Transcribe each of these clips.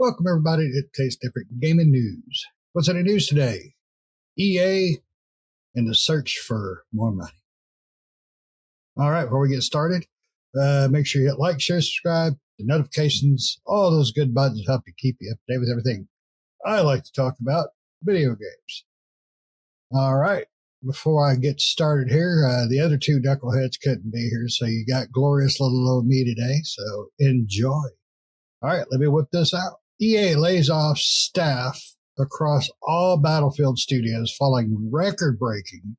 Welcome, everybody, to Taste Different Gaming News. What's in the news today? EA and the search for more money. All right, before we get started, make sure you hit like, share, subscribe, the notifications, all those good buttons help you keep you up to date with everything I like to talk about, video games. All right, before I get started here, the other two knuckleheads couldn't be here, so you got glorious little old me today, so enjoy. All right, let me whip this out. EA lays off staff across all Battlefield studios following record-breaking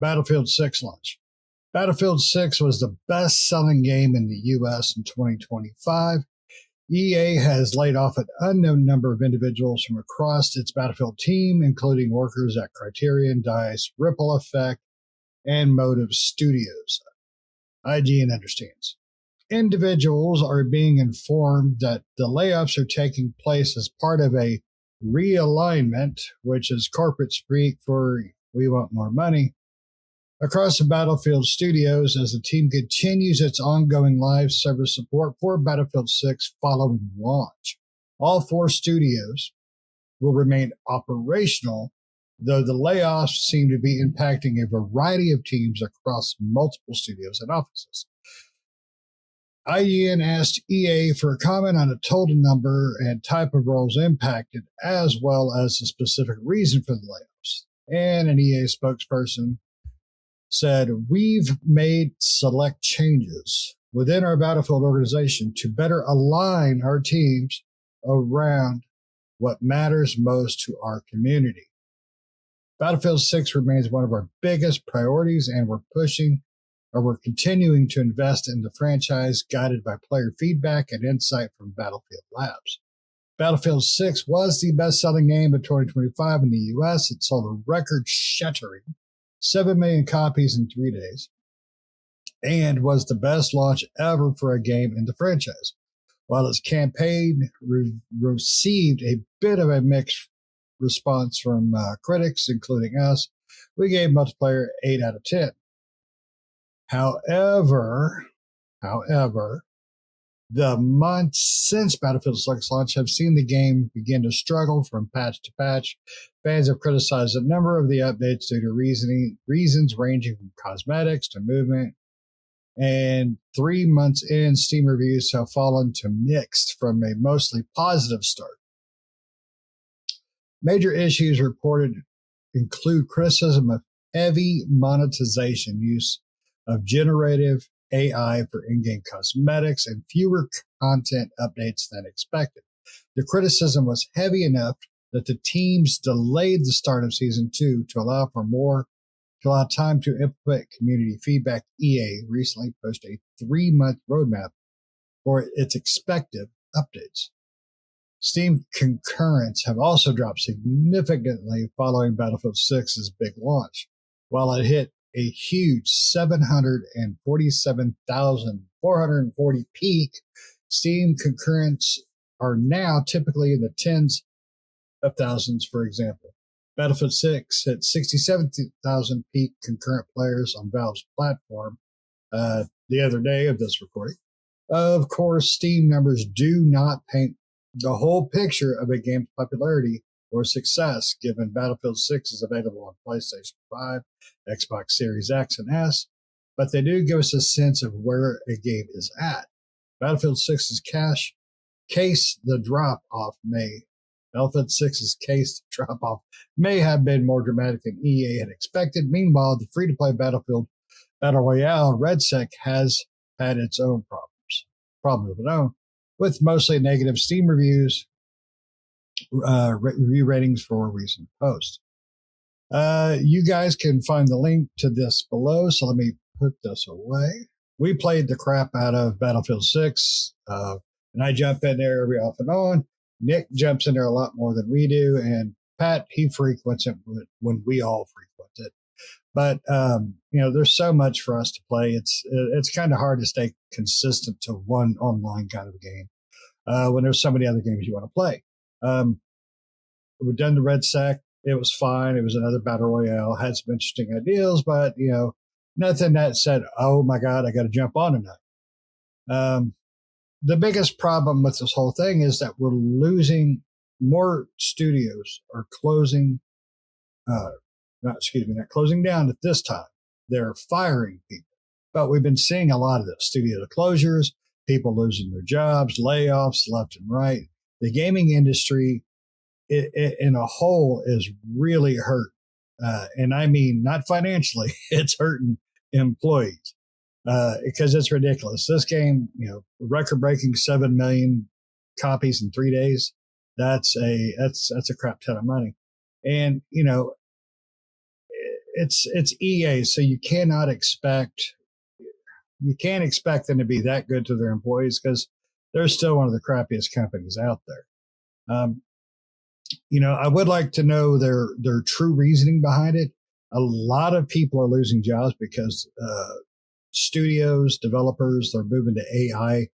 Battlefield 6 launch. Battlefield 6 was the best-selling game in the U.S. in 2025. EA has laid off an unknown number of individuals from across its Battlefield team, including workers at Criterion, DICE, Ripple Effect, and Motive Studios. IGN understands. Individuals are being informed that the layoffs are taking place as part of a realignment, which is corporate speak for "we want more money," across the Battlefield studios as the team continues its ongoing live service support for Battlefield 6 following launch. All four studios will remain operational, though the layoffs seem to be impacting a variety of teams across multiple studios and offices. IGN asked EA for a comment on a total number and type of roles impacted, as well as the specific reason for the layoffs. And an EA spokesperson said, "We've made select changes within our Battlefield organization to better align our teams around what matters most to our community. Battlefield 6 remains one of our biggest priorities, and we're continuing to invest in the franchise, guided by player feedback and insight from Battlefield Labs." Battlefield 6 was the best-selling game of 2025 in the U.S. It sold a record-shattering 7 million copies in 3 days and was the best launch ever for a game in the franchise. While its campaign received a bit of a mixed response from critics, including us, we gave multiplayer 8 out of 10. However, the months since Battlefield 6 launch have seen the game begin to struggle from patch to patch. Fans have criticized a number of the updates due to reasons ranging from cosmetics to movement. And 3 months in, Steam reviews have fallen to mixed from a mostly positive start. Major issues reported include criticism of heavy monetization use of generative AI for in-game cosmetics and fewer content updates than expected. The criticism was heavy enough that the teams delayed the start of Season 2 to allow time to implement community feedback. EA recently pushed a 3-month roadmap for its expected updates. Steam concurrents have also dropped significantly following Battlefield 6's big launch. While it hit a huge 747,440 peak, Steam concurrents are now typically in the tens of thousands. For example, Battlefield 6 hit 67,000 peak concurrent players on Valve's platform the other day of this recording. Of course, Steam numbers do not paint the whole picture of a game's popularity or success, given Battlefield 6 is available on PlayStation 5, Xbox Series X and S, but they do give us a sense of where a game is at. Battlefield 6's Battlefield 6's case drop-off may have been more dramatic than EA had expected. Meanwhile, the free-to-play Battlefield Battle Royale RedSec has had its own problems of its own, with mostly negative Steam reviews, review ratings for recent posts. You guys can find the link to this below, so let me put this away. We played the crap out of Battlefield 6, and I jump in there every off and on. Nick jumps in there a lot more than we do, and Pat, he frequents it when we all frequent it. But, there's so much for us to play. It's kind of hard to stay consistent to one online kind of a game when there's so many other games you want to play. We've done the RedSec. It was fine. It was another battle royale. Had some interesting ideas, but, nothing that said, "Oh my God, I got to jump on tonight." the biggest problem with this whole thing is that we're losing more studios are closing, not closing down at this time. They're firing people. But we've been seeing a lot of this studio closures, people losing their jobs, layoffs left and right. The gaming industry in a whole is really hurt. And I mean, not financially, it's hurting employees because it's ridiculous. This game, record breaking 7 million copies in 3 days. That's a crap ton of money. And, it's EA. So you can't expect them to be that good to their employees because they're still one of the crappiest companies out there. I would like to know their true reasoning behind it. A lot of people are losing jobs because studios, developers, they're moving to AI,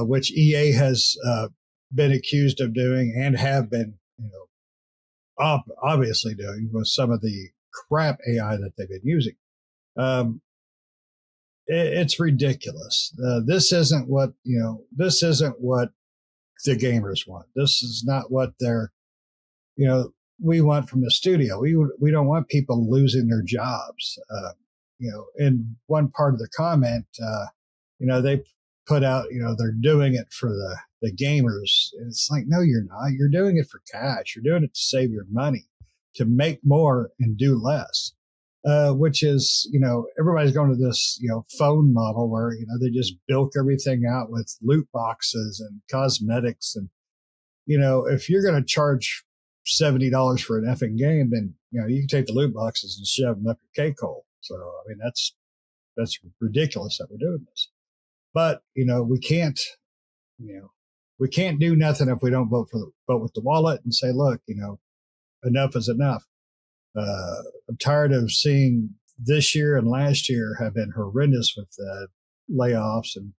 which EA has been accused of doing and have been, obviously doing with some of the crap AI that they've been using. It's ridiculous. This isn't what the gamers want. This is not what we want from the studio. We don't want people losing their jobs. In one part of the comment, they put out, they're doing it for the gamers. And it's like, no, you're not. You're doing it for cash. You're doing it to save your money, to make more and do less. Which is, everybody's going to this, phone model where, they just bilk everything out with loot boxes and cosmetics. And, if you're going to charge $70 for an effing game, then, you can take the loot boxes and shove them up your cake hole. So, I mean, that's ridiculous that we're doing this. But, we can't do nothing if we don't vote with the wallet and say, look, enough is enough. I'm tired of seeing this year and last year have been horrendous with layoffs and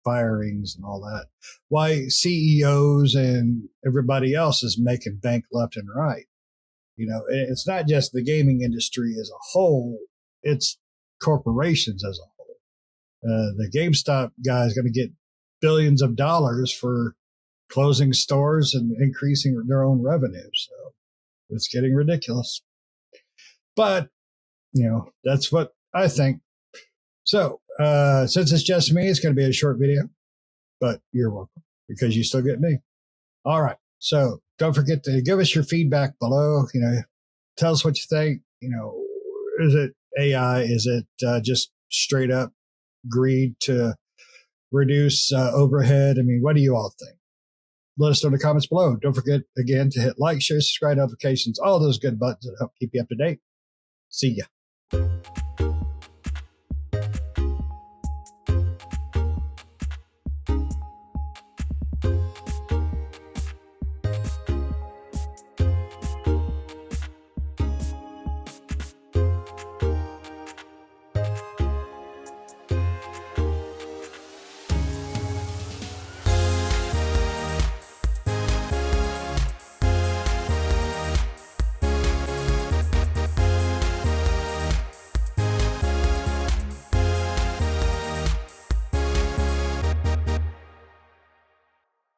firings and all that. Why CEOs and everybody else is making bank left and right. It's not just the gaming industry as a whole, it's corporations as a whole. The GameStop guy is going to get billions of dollars for closing stores and increasing their own revenue. So it's getting ridiculous. But, that's what I think. So, since it's just me, it's going to be a short video, but you're welcome because you still get me. All right. So don't forget to give us your feedback below. Tell us what you think. Is it AI? Is it just straight up greed to reduce overhead? I mean, what do you all think? Let us know in the comments below. Don't forget, again, to hit like, share, subscribe, notifications, all those good buttons that help keep you up to date. See ya.